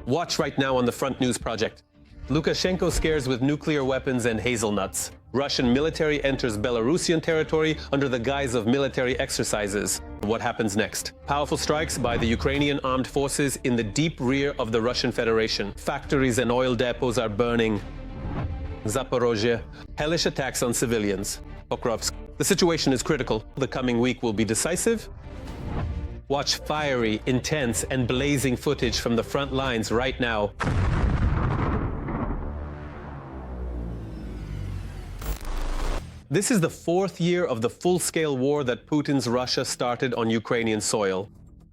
Watch right now on the Front News Project. Lukashenko scares with nuclear weapons and hazelnuts. Russian military enters Belarusian territory under the guise of military exercises. What happens next? Powerful strikes by the Ukrainian armed forces in the deep rear of the Russian Federation. Factories and oil depots are burning. Zaporizhzhia. Hellish attacks on civilians. Pokrovske. The situation is critical. The coming week will be decisive. Watch fiery, intense, and blazing footage from the front lines right now. This is the fourth year of the full-scale war that Putin's Russia started on Ukrainian soil.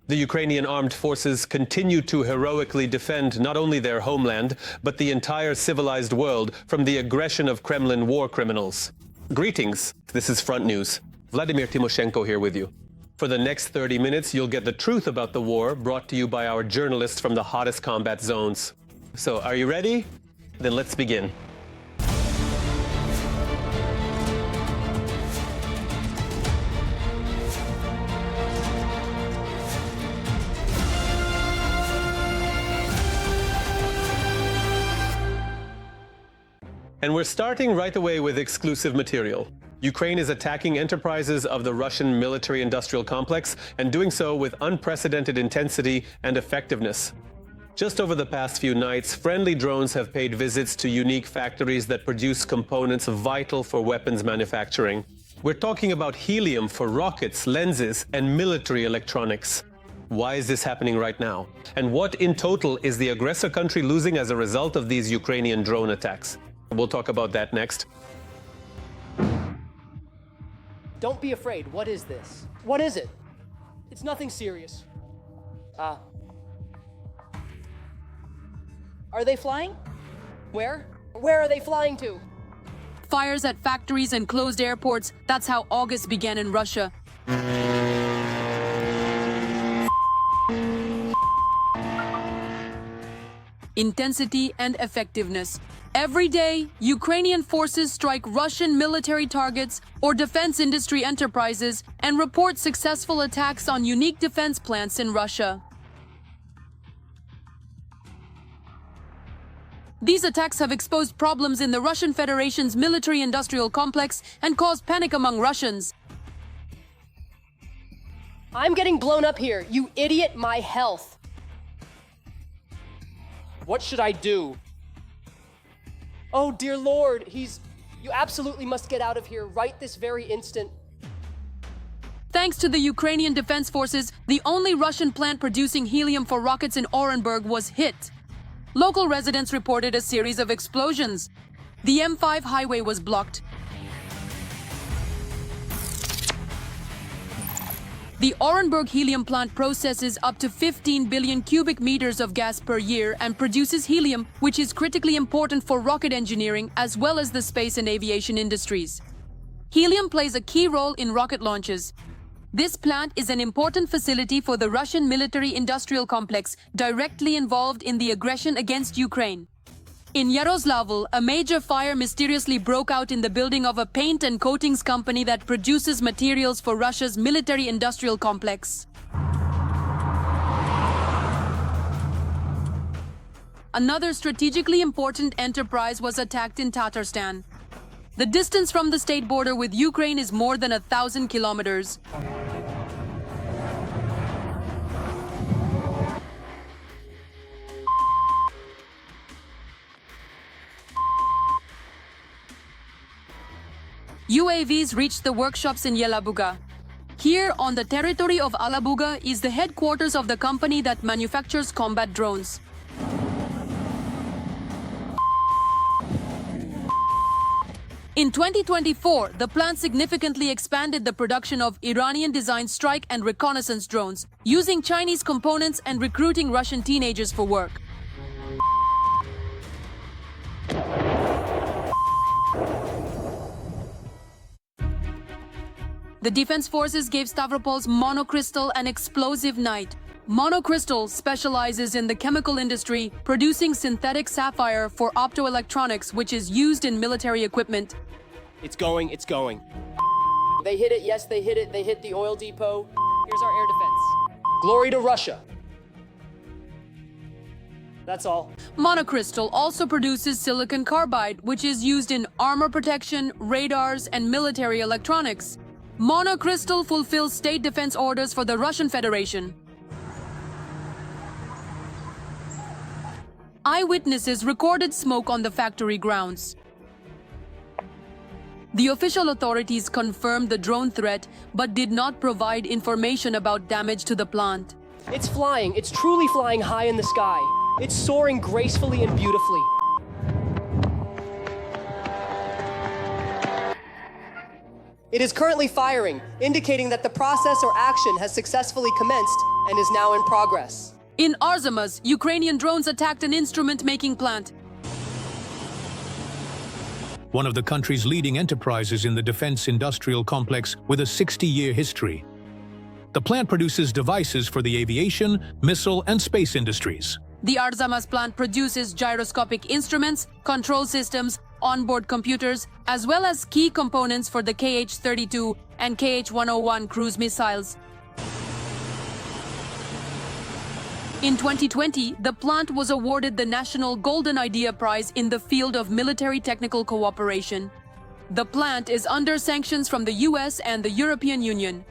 The Ukrainian armed forces continue to heroically defend not only their homeland, but the entire civilized world from the aggression of Kremlin war criminals. Greetings, this is Front News. Vladimir Timoshenko here with you. For the next 30 minutes, you'll get the truth about the war brought to you by our journalists from the hottest combat zones. So, are you ready? Then let's begin. And we're starting right away with exclusive material. Ukraine is attacking enterprises of the Russian military-industrial complex and doing so with unprecedented intensity and effectiveness. Just over the past few nights, friendly drones have paid visits to unique factories that produce components vital for weapons manufacturing. We're talking about helium for rockets, lenses, and military electronics. Why is this happening right now? And what in total is the aggressor country losing as a result of these Ukrainian drone attacks? We'll talk about that next. Don't be afraid. What is this? What is it? It's nothing serious. Are they flying? Where? Where are they flying to? Fires at factories and closed airports. That's how August began in Russia. Intensity and effectiveness. Every day, Ukrainian forces strike Russian military targets or defense industry enterprises and report successful attacks on unique defense plants in Russia. These attacks have exposed problems in the Russian Federation's military-industrial complex and caused panic among Russians. I'm getting blown up here. You idiot, my health. What should I do? Oh, dear Lord, you absolutely must get out of here right this very instant. Thanks to the Ukrainian Defense Forces, the only Russian plant producing helium for rockets in Orenburg was hit. Local residents reported a series of explosions. The M5 highway was blocked. The Orenburg helium plant processes up to 15 billion cubic meters of gas per year and produces helium, which is critically important for rocket engineering as well as the space and aviation industries. Helium plays a key role in rocket launches. This plant is an important facility for the Russian military-industrial complex directly involved in the aggression against Ukraine. In Yaroslavl, a major fire mysteriously broke out in the building of a paint and coatings company that produces materials for Russia's military-industrial complex. Another strategically important enterprise was attacked in Tatarstan. The distance from the state border with Ukraine is more than 1,000 kilometers. UAVs reached the workshops in Yelabuga. Here, on the territory of Alabuga, is the headquarters of the company that manufactures combat drones. In 2024, the plant significantly expanded the production of Iranian-designed strike and reconnaissance drones, using Chinese components and recruiting Russian teenagers for work. The Defense Forces gave Stavropol's Monocrystal an explosive night. Monocrystal specializes in the chemical industry, producing synthetic sapphire for optoelectronics, which is used in military equipment. It's going. They hit it, yes, they hit it. They hit the oil depot. Here's our air defense. Glory to Russia. That's all. Monocrystal also produces silicon carbide, which is used in armor protection, radars, and military electronics. Monocrystal fulfills state defense orders for the Russian Federation. Eyewitnesses recorded smoke on the factory grounds. The official authorities confirmed the drone threat, but did not provide information about damage to the plant. It's flying. It's truly flying high in the sky. It's soaring gracefully and beautifully. It is currently firing, indicating that the process or action has successfully commenced and is now in progress. In Arzamas, Ukrainian drones attacked an instrument-making plant. One of the country's leading enterprises in the defense industrial complex with a 60-year history. The plant produces devices for the aviation, missile, and space industries. The Arzamas plant produces gyroscopic instruments, control systems, onboard computers, as well as key components for the KH-32 and KH-101 cruise missiles. In 2020, the plant was awarded the National Golden Idea Prize in the field of military technical cooperation. The plant is under sanctions from the US and the European Union.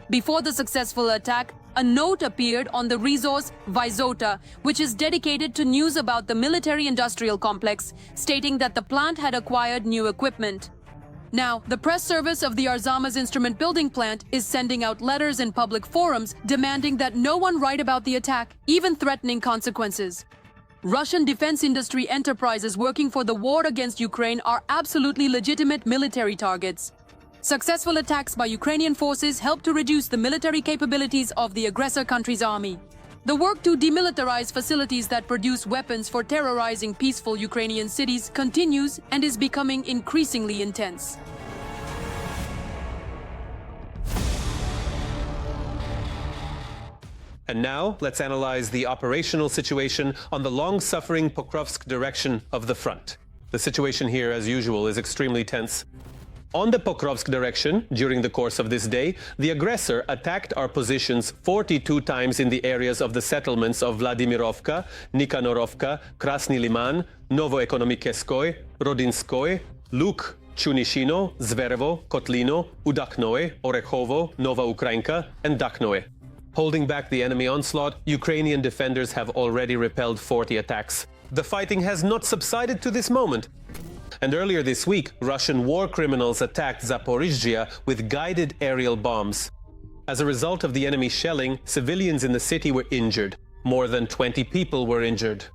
Before the successful attack, a note appeared on the resource Vizota, which is dedicated to news about the military-industrial complex, stating that the plant had acquired new equipment. Now, the press service of the Arzamas instrument building plant is sending out letters in public forums demanding that no one write about the attack, even threatening consequences. Russian defense industry enterprises working for the war against Ukraine are absolutely legitimate military targets. Successful attacks by Ukrainian forces help to reduce the military capabilities of the aggressor country's army. The work to demilitarize facilities that produce weapons for terrorizing peaceful Ukrainian cities continues and is becoming increasingly intense. And now, let's analyze the operational situation on the long-suffering Pokrovske direction of the front. The situation here, as usual, is extremely tense. On the Pokrovske direction, during the course of this day, the aggressor attacked our positions 42 times in the areas of the settlements of Vladimirovka, Nikanorovka, Krasny Lyman, Novoekonomikeskoy, Rodinskoy, Luk, Chunishino, Zverevo, Kotlino, Udaknoe, Orekhovo, Nova Ukrainka, and Daknoe. Holding back the enemy onslaught, Ukrainian defenders have already repelled 40 attacks. The fighting has not subsided to this moment. And earlier this week, Russian war criminals attacked Zaporizhzhia with guided aerial bombs. As a result of the enemy shelling, civilians in the city were injured. More than 20 people were injured.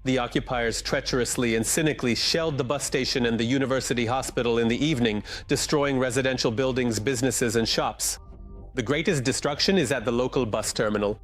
The occupiers treacherously and cynically shelled the bus station and the university hospital in the evening, destroying residential buildings, businesses, and shops. The greatest destruction is at the local bus terminal.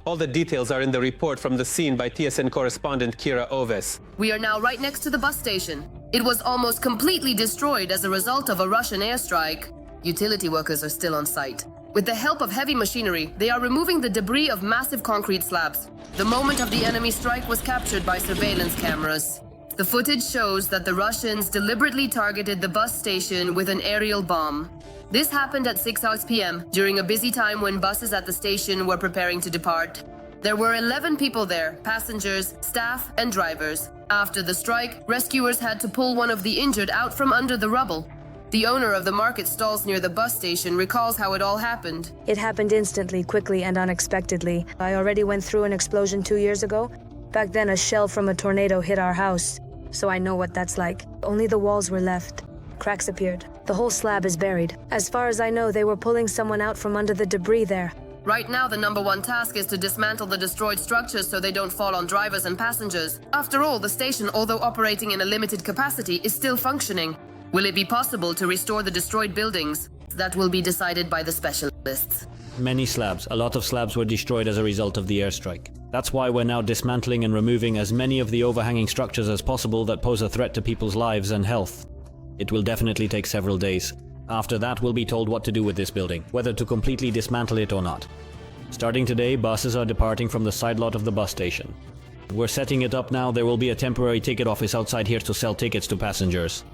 All the details are in the report from the scene by TSN correspondent Kira Oves. We are now right next to the bus station. It was almost completely destroyed as a result of a Russian airstrike. Utility workers are still on site. With the help of heavy machinery, they are removing the debris of massive concrete slabs. The moment of the enemy strike was captured by surveillance cameras. The footage shows that the Russians deliberately targeted the bus station with an aerial bomb. This happened at 6 p.m. during a busy time when buses at the station were preparing to depart. There were 11 people there, passengers, staff, and drivers. After the strike, rescuers had to pull one of the injured out from under the rubble. The owner of the market stalls near the bus station recalls how it all happened. It happened instantly, quickly, and unexpectedly. I already went through an explosion 2 years ago. Back then, a shell from a tornado hit our house, so I know what that's like. Only the walls were left. Cracks appeared. The whole slab is buried. As far as I know, they were pulling someone out from under the debris there. Right now, the #1 task is to dismantle the destroyed structures so they don't fall on drivers and passengers. After all, the station, although operating in a limited capacity, is still functioning. Will it be possible to restore the destroyed buildings? That will be decided by the specialists. Many slabs, a lot of slabs were destroyed as a result of the airstrike. That's why we're now dismantling and removing as many of the overhanging structures as possible that pose a threat to people's lives and health. It will definitely take several days. After that, we'll be told what to do with this building, whether to completely dismantle it or not. Starting today, buses are departing from the side lot of the bus station. We're setting it up now. There will be a temporary ticket office outside here to sell tickets to passengers.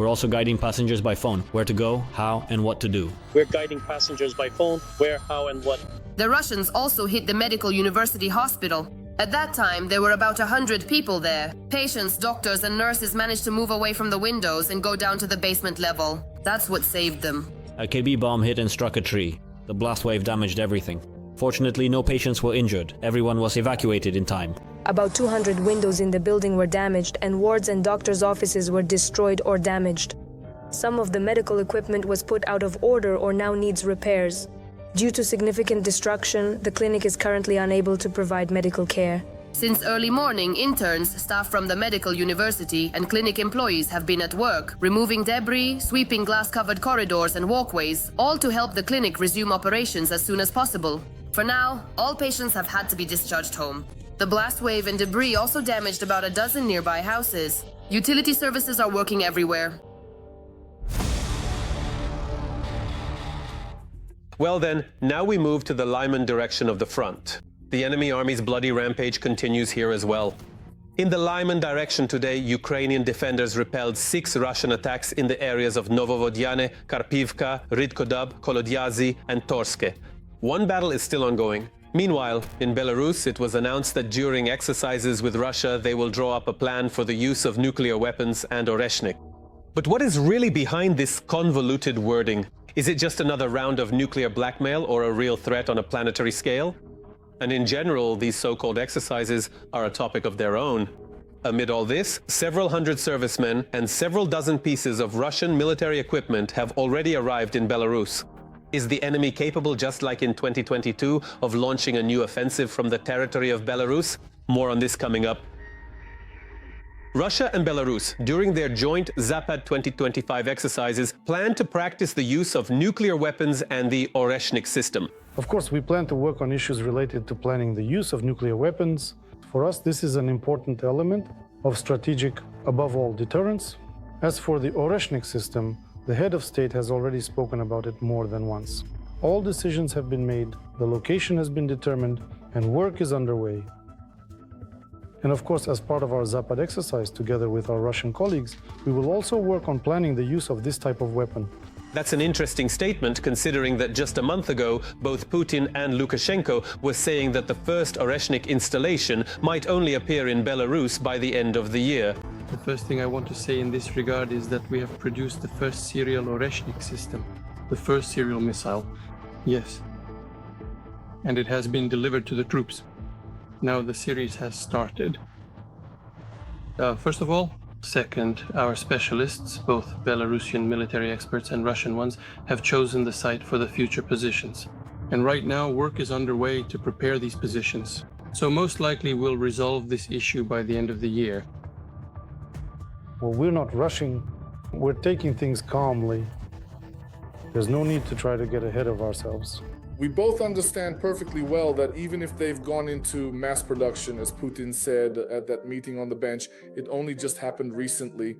We're also guiding passengers by phone, where to go, how, and what to do. We're guiding passengers by phone, where, how, and what. The Russians also hit the medical university hospital. At that time, there were about 100 people there. Patients, doctors, and nurses managed to move away from the windows and go down to the basement level. That's what saved them. A KB bomb hit and struck a tree. The blast wave damaged everything. Fortunately, no patients were injured. Everyone was evacuated in time. About 200 windows in the building were damaged, and wards and doctors' offices were destroyed or damaged. Some of the medical equipment was put out of order or now needs repairs. Due to significant destruction, the clinic is currently unable to provide medical care. Since early morning, interns, staff from the medical university, and clinic employees have been at work, removing debris, sweeping glass-covered corridors and walkways, all to help the clinic resume operations as soon as possible. For now, all patients have had to be discharged home. The blast wave and debris also damaged about a dozen nearby houses. Utility services are working everywhere. Well then, now we move to the Lyman direction of the front. The enemy army's bloody rampage continues here as well. In the Lyman direction today, Ukrainian defenders repelled 6 Russian attacks in the areas of Novovodiane, Karpivka, Rydkodub, Kolodyazy, and Torske. One battle is still ongoing. Meanwhile, in Belarus, it was announced that during exercises with Russia, they will draw up a plan for the use of nuclear weapons and Oreshnik. But what is really behind this convoluted wording? Is it just another round of nuclear blackmail or a real threat on a planetary scale? And in general, these so-called exercises are a topic of their own. Amid all this, several hundred servicemen and several dozen pieces of Russian military equipment have already arrived in Belarus. Is the enemy capable, just like in 2022, of launching a new offensive from the territory of Belarus? More on this coming up. Russia and Belarus, during their joint Zapad 2025 exercises, plan to practice the use of nuclear weapons and the Oreshnik system. Of course, we plan to work on issues related to planning the use of nuclear weapons. For us, this is an important element of strategic, above all, deterrence. As for the Oreshnik system, the head of state has already spoken about it more than once. All decisions have been made, the location has been determined, and work is underway. And of course, as part of our Zapad exercise, together with our Russian colleagues, we will also work on planning the use of this type of weapon. That's an interesting statement, considering that just a month ago, both Putin and Lukashenko were saying that the first Oreshnik installation might only appear in Belarus by the end of the year. The first thing I want to say in this regard is that we have produced the first serial Oreshnik system, the first serial missile. Yes. And it has been delivered to the troops. Now the series has started. First of all. Second, our specialists, both Belarusian military experts and Russian ones, have chosen the site for the future positions. And right now, work is underway to prepare these positions. So most likely we'll resolve this issue by the end of the year. Well, we're not rushing. We're taking things calmly. There's no need to try to get ahead of ourselves. We both understand perfectly well that even if they've gone into mass production, as Putin said at that meeting on the bench, it only just happened recently.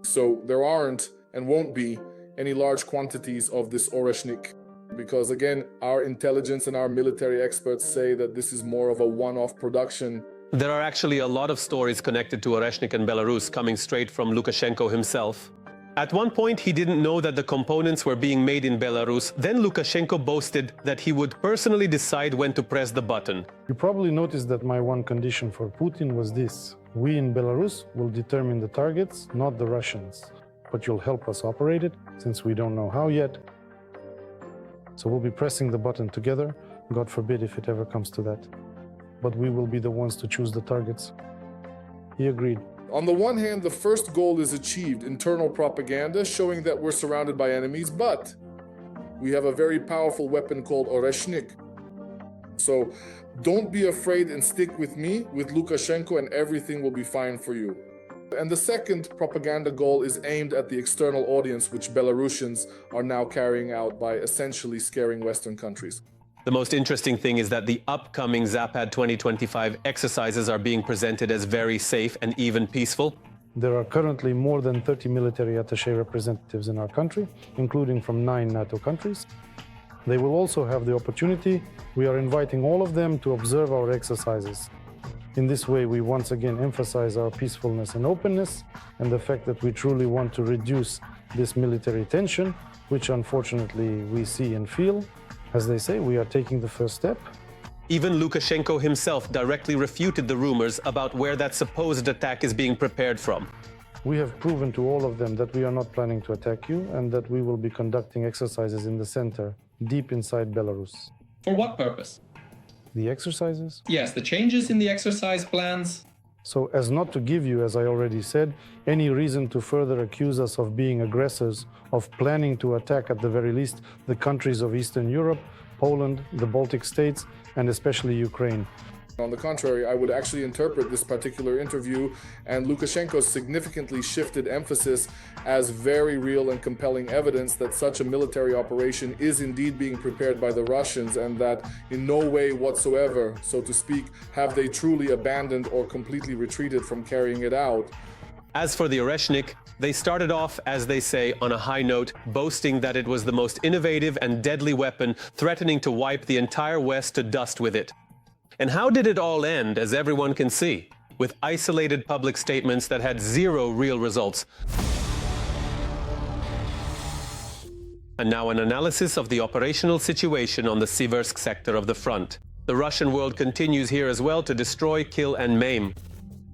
So there aren't and won't be any large quantities of this Oreshnik. Because again, our intelligence and our military experts say that this is more of a one-off production. There are actually a lot of stories connected to Oreshnik and Belarus coming straight from Lukashenko himself. At one point, he didn't know that the components were being made in Belarus. Then Lukashenko boasted that he would personally decide when to press the button. You probably noticed that my one condition for Putin was this. We in Belarus will determine the targets, not the Russians. But you'll help us operate it, since we don't know how yet. So we'll be pressing the button together, God forbid if it ever comes to that. But we will be the ones to choose the targets. He agreed. On the one hand, the first goal is achieved, internal propaganda showing that we're surrounded by enemies, but we have a very powerful weapon called Oreshnik. So don't be afraid and stick with me, with Lukashenko, and everything will be fine for you. And the second propaganda goal is aimed at the external audience, which Belarusians are now carrying out by essentially scaring Western countries. The most interesting thing is that the upcoming Zapad 2025 exercises are being presented as very safe and even peaceful. There are currently more than 30 military attaché representatives in our country, including from 9 NATO countries. They will also have the opportunity. We are inviting all of them to observe our exercises. In this way, we once again emphasize our peacefulness and openness, and the fact that we truly want to reduce this military tension, which unfortunately we see and feel. As they say, we are taking the first step. Even Lukashenko himself directly refuted the rumors about where that supposed attack is being prepared from. We have proven to all of them that we are not planning to attack you and that we will be conducting exercises in the center, deep inside Belarus. For what purpose? The exercises? Yes, the changes in the exercise plans. So as not to give you, as I already said, any reason to further accuse us of being aggressors, of planning to attack at the very least the countries of Eastern Europe, Poland, the Baltic states, and especially Ukraine. On the contrary, I would actually interpret this particular interview and Lukashenko's significantly shifted emphasis as very real and compelling evidence that such a military operation is indeed being prepared by the Russians, and that in no way whatsoever, so to speak, have they truly abandoned or completely retreated from carrying it out. As for the Oreshnik, they started off, as they say, on a high note, boasting that it was the most innovative and deadly weapon, threatening to wipe the entire West to dust with it. And how did it all end, as everyone can see? With isolated public statements that had zero real results. And now an analysis of the operational situation on the Siversky sector of the front. The Russian world continues here as well to destroy, kill and maim.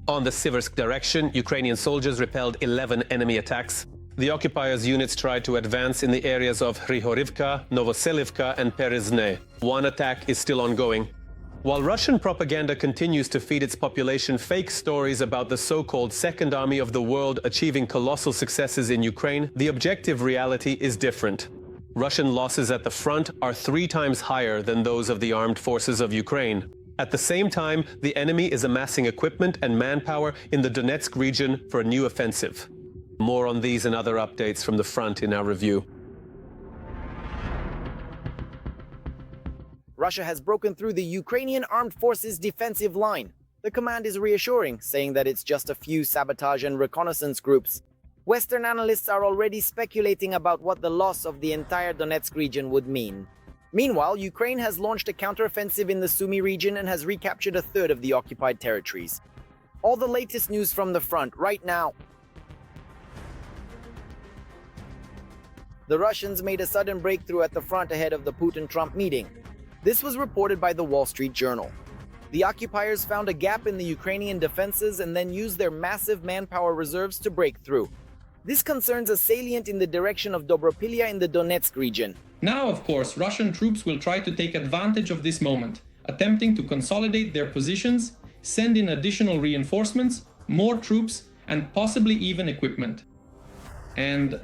On the Siversky direction, Ukrainian soldiers repelled 11 enemy attacks. The occupiers' units tried to advance in the areas of Hrihorivka, Novoselivka and Perizne. One attack is still ongoing. While Russian propaganda continues to feed its population fake stories about the so-called Second Army of the world achieving colossal successes in Ukraine, the objective reality is different. Russian losses at the front are 3 times higher than those of the armed forces of Ukraine. At the same time, the enemy is amassing equipment and manpower in the Donetsk region for a new offensive. More on these and other updates from the front in our review. Russia has broken through the Ukrainian armed forces' defensive line. The command is reassuring, saying that it's just a few sabotage and reconnaissance groups. Western analysts are already speculating about what the loss of the entire Donetsk region would mean. Meanwhile, Ukraine has launched a counteroffensive in the Sumy region and has recaptured a third of the occupied territories. All the latest news from the front right now. The Russians made a sudden breakthrough at the front ahead of the Putin-Trump meeting. This was reported by the Wall Street Journal. The occupiers found a gap in the Ukrainian defenses and then used their massive manpower reserves to break through. This concerns a salient in the direction of Dobropillia in the Donetsk region. Now, of course, Russian troops will try to take advantage of this moment, attempting to consolidate their positions, send in additional reinforcements, more troops, and possibly even equipment. And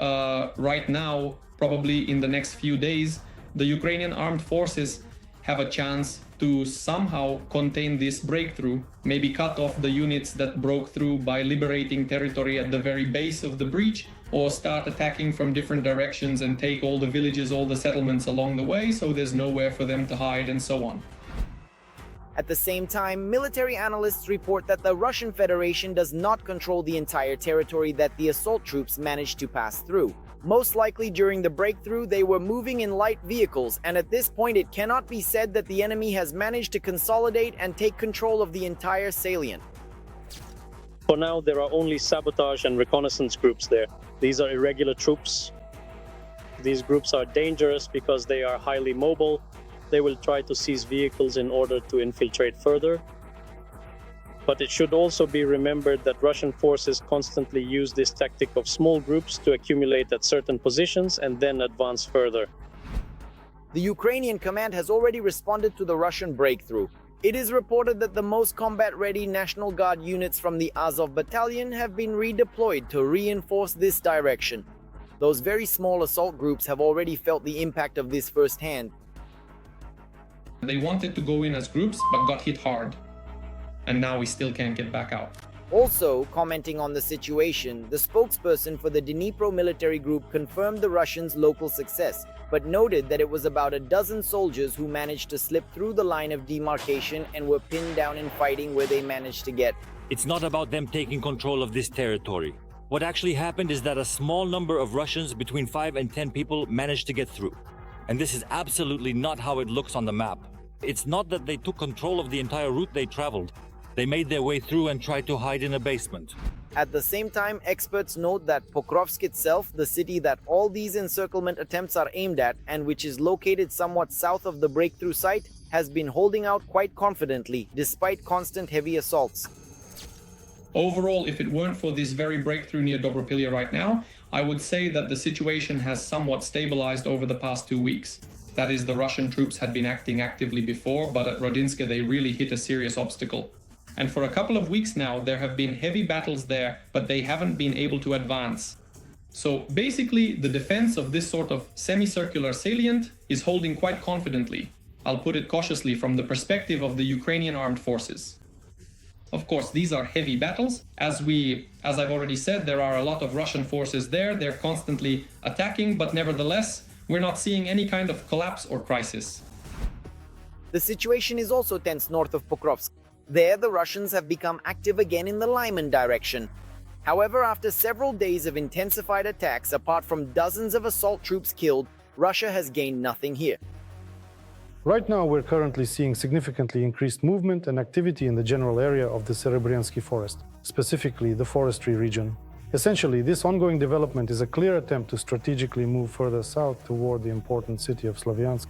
right now, probably in the next few days, the Ukrainian armed forces have a chance to somehow contain this breakthrough, maybe cut off the units that broke through by liberating territory at the very base of the breach, or start attacking from different directions and take all the villages, all the settlements along the way, so there's nowhere for them to hide and so on. At the same time, military analysts report that the Russian Federation does not control the entire territory that the assault troops managed to pass through. Most likely during the breakthrough, they were moving in light vehicles, and at this point it cannot be said that the enemy has managed to consolidate and take control of the entire salient. For now, there are only sabotage and reconnaissance groups there. These are irregular troops. These groups are dangerous because they are highly mobile. They will try to seize vehicles in order to infiltrate further. But it should also be remembered that Russian forces constantly use this tactic of small groups to accumulate at certain positions and then advance further. The Ukrainian command has already responded to the Russian breakthrough. It is reported that the most combat-ready National Guard units from the Azov battalion have been redeployed to reinforce this direction. Those very small assault groups have already felt the impact of this firsthand. They wanted to go in as groups, but got hit hard. And now we still can't get back out. Also, commenting on the situation, the spokesperson for the Dnipro military group confirmed the Russians' local success, but noted that it was about a dozen soldiers who managed to slip through the line of demarcation and were pinned down in fighting where they managed to get. It's not about them taking control of this territory. What actually happened is that a small number of Russians, between 5 and 10 people, managed to get through. And this is absolutely not how it looks on the map. It's not that they took control of the entire route they traveled. They made their way through and tried to hide in a basement. At the same time, experts note that Pokrovske itself, the city that all these encirclement attempts are aimed at and which is located somewhat south of the breakthrough site, has been holding out quite confidently despite constant heavy assaults. Overall, if it weren't for this very breakthrough near Dobropillia right now, I would say that the situation has somewhat stabilized over the past 2 weeks. That is, the Russian troops had been acting actively before, but at Rodinske they really hit a serious obstacle. And for a couple of weeks now, there have been heavy battles there, but they haven't been able to advance. So basically, the defense of this sort of semicircular salient is holding quite confidently. I'll put it cautiously from the perspective of the Ukrainian armed forces. Of course, these are heavy battles. As I've already said, there are a lot of Russian forces there. They're constantly attacking, but nevertheless, we're not seeing any kind of collapse or crisis. The situation is also tense north of Pokrovske. There, the Russians have become active again in the Lyman direction. However, after several days of intensified attacks, apart from dozens of assault troops killed, Russia has gained nothing here. Right now, we're currently seeing significantly increased movement and activity in the general area of the Serebryansky forest, specifically the forestry region. Essentially, this ongoing development is a clear attempt to strategically move further south toward the important city of Slavyansk.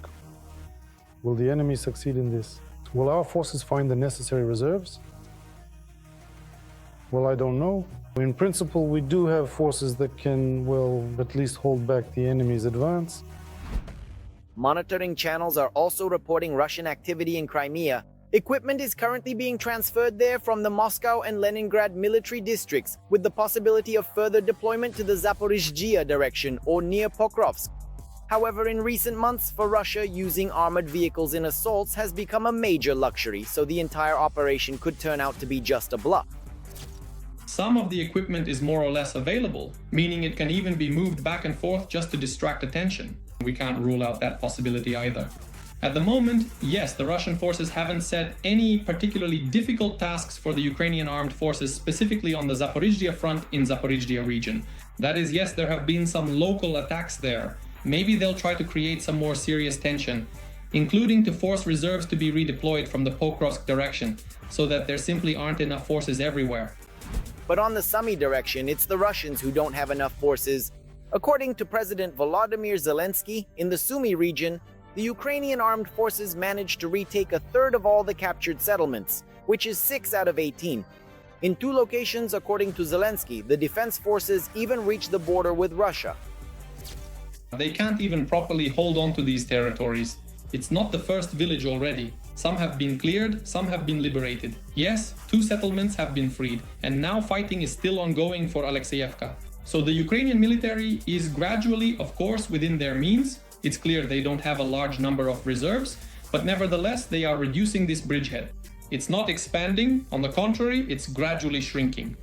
Will the enemy succeed in this? Will our forces find the necessary reserves? Well, I don't know. In principle, we do have forces that can, well, at least hold back the enemy's advance. Monitoring channels are also reporting Russian activity in Crimea. Equipment is currently being transferred there from the Moscow and Leningrad military districts, with the possibility of further deployment to the Zaporizhzhia direction or near Pokrovske. However, in recent months, for Russia, using armored vehicles in assaults has become a major luxury, so the entire operation could turn out to be just a bluff. Some of the equipment is more or less available, meaning it can even be moved back and forth just to distract attention. We can't rule out that possibility either. At the moment, yes, the Russian forces haven't set any particularly difficult tasks for the Ukrainian armed forces, specifically on the Zaporizhzhia front in Zaporizhzhia region. That is, yes, there have been some local attacks there. Maybe they'll try to create some more serious tension, including to force reserves to be redeployed from the Pokrovske direction, so that there simply aren't enough forces everywhere. But on the Sumy direction, it's the Russians who don't have enough forces. According to President Volodymyr Zelensky, in the Sumy region, the Ukrainian armed forces managed to retake a third of all the captured settlements, which is 6 out of 18. In 2 locations, according to Zelensky, the defense forces even reached the border with Russia. They can't even properly hold on to these territories. It's not the first village already. Some have been cleared, some have been liberated. Yes, 2 settlements have been freed, and now fighting is still ongoing for Alexeyevka. So the Ukrainian military is gradually, of course, within their means. It's clear they don't have a large number of reserves, but nevertheless they are reducing this bridgehead. It's not expanding, on the contrary, it's gradually shrinking.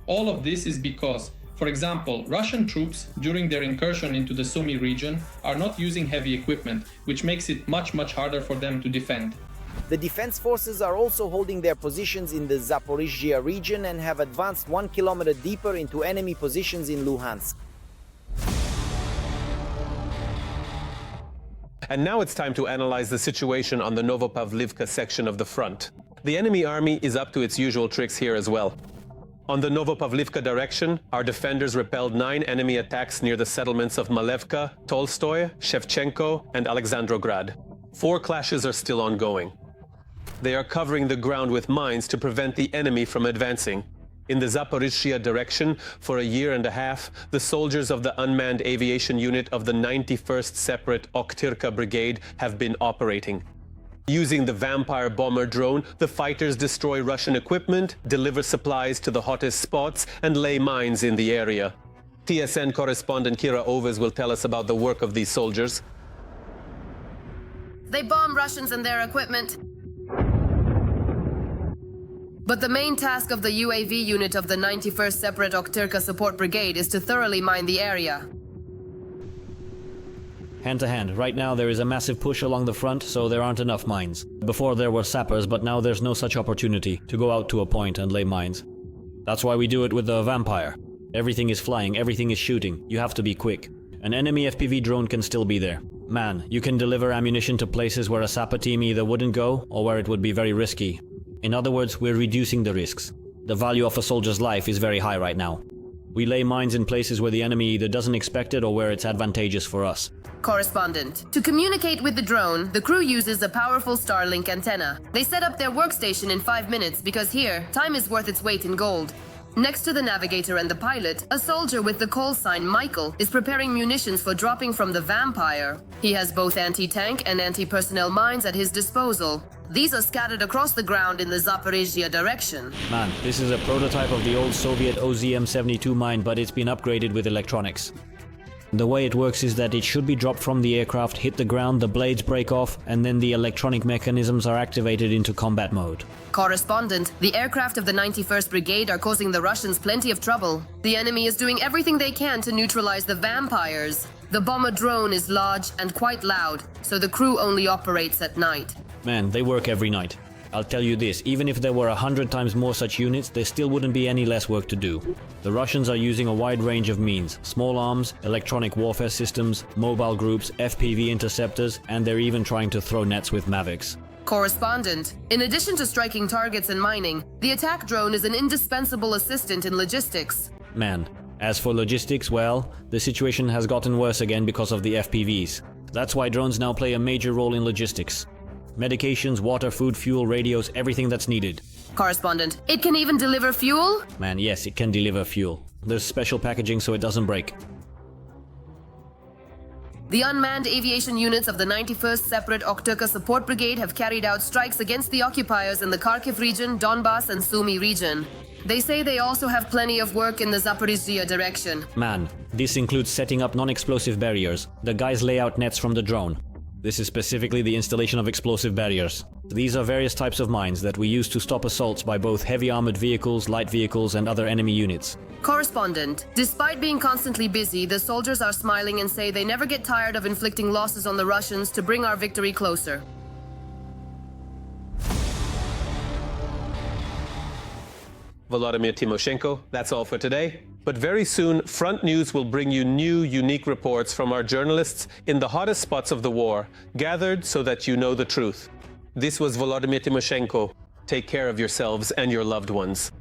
All of this is because, for example, Russian troops, during their incursion into the Sumy region, are not using heavy equipment, which makes it much harder for them to defend. The defense forces are also holding their positions in the Zaporizhzhia region and have advanced 1 kilometer deeper into enemy positions in Luhansk. And now it's time to analyze the situation on the Novopavlivka section of the front. The enemy army is up to its usual tricks here as well. On the Novopavlivka direction, our defenders repelled 9 enemy attacks near the settlements of Malevka, Tolstoy, Shevchenko, and Alexandrograd. 4 clashes are still ongoing. They are covering the ground with mines to prevent the enemy from advancing. In the Zaporizhzhia direction, for a year and a half, the soldiers of the unmanned aviation unit of the 91st Separate Oktyrka Brigade have been operating. Using the Vampire bomber drone, the fighters destroy Russian equipment, deliver supplies to the hottest spots, and lay mines in the area. TSN correspondent Kira Oves will tell us about the work of these soldiers. They bomb Russians and their equipment. But the main task of the UAV unit of the 91st Separate Oktyrka Support Brigade is to thoroughly mine the area. Hand to hand, right now there is a massive push along the front, so there aren't enough mines. Before there were sappers, but now there's no such opportunity to go out to a point and lay mines. That's why we do it with the Vampire. Everything is flying, everything is shooting, you have to be quick. An enemy FPV drone can still be there. Man, you can deliver ammunition to places where a sapper team either wouldn't go, or where it would be very risky. In other words, we're reducing the risks. The value of a soldier's life is very high right now. We lay mines in places where the enemy either doesn't expect it or where it's advantageous for us. Correspondent. To communicate with the drone, the crew uses a powerful Starlink antenna. They set up their workstation in 5 minutes because here, time is worth its weight in gold. Next to the navigator and the pilot, a soldier with the call sign Michael is preparing munitions for dropping from the Vampire. He has both anti-tank and anti-personnel mines at his disposal. These are scattered across the ground in the Zaporizhzhia direction. Man, this is a prototype of the old Soviet OZM-72 mine, but it's been upgraded with electronics. The way it works is that it should be dropped from the aircraft, hit the ground, the blades break off, and then the electronic mechanisms are activated into combat mode. Correspondent, the aircraft of the 91st Brigade are causing the Russians plenty of trouble. The enemy is doing everything they can to neutralize the Vampires. The bomber drone is large and quite loud, so the crew only operates at night. Man, they work every night. I'll tell you this, even if there were 100 times more such units, there still wouldn't be any less work to do. The Russians are using a wide range of means: small arms, electronic warfare systems, mobile groups, FPV interceptors, and they're even trying to throw nets with Mavics. Correspondent, in addition to striking targets and mining, the attack drone is an indispensable assistant in logistics. Man, as for logistics, well, the situation has gotten worse again because of the FPVs. That's why drones now play a major role in logistics. Medications, water, food, fuel, radios, everything that's needed. Correspondent, it can even deliver fuel? Man, yes, it can deliver fuel. There's special packaging so it doesn't break. The unmanned aviation units of the 91st Separate Okturka Support Brigade have carried out strikes against the occupiers in the Kharkiv region, Donbass and Sumy region. They say they also have plenty of work in the Zaporizhzhia direction. Man, this includes setting up non-explosive barriers. The guys lay out nets from the drone. This is specifically the installation of explosive barriers. These are various types of mines that we use to stop assaults by both heavy armored vehicles, light vehicles, and other enemy units. Correspondent, despite being constantly busy, the soldiers are smiling and say they never get tired of inflicting losses on the Russians to bring our victory closer. Volodymyr Tymoshenko, that's all for today. But very soon, Front News will bring you new, unique reports from our journalists in the hottest spots of the war, gathered so that you know the truth. This was Volodymyr Tymoshenko. Take care of yourselves and your loved ones.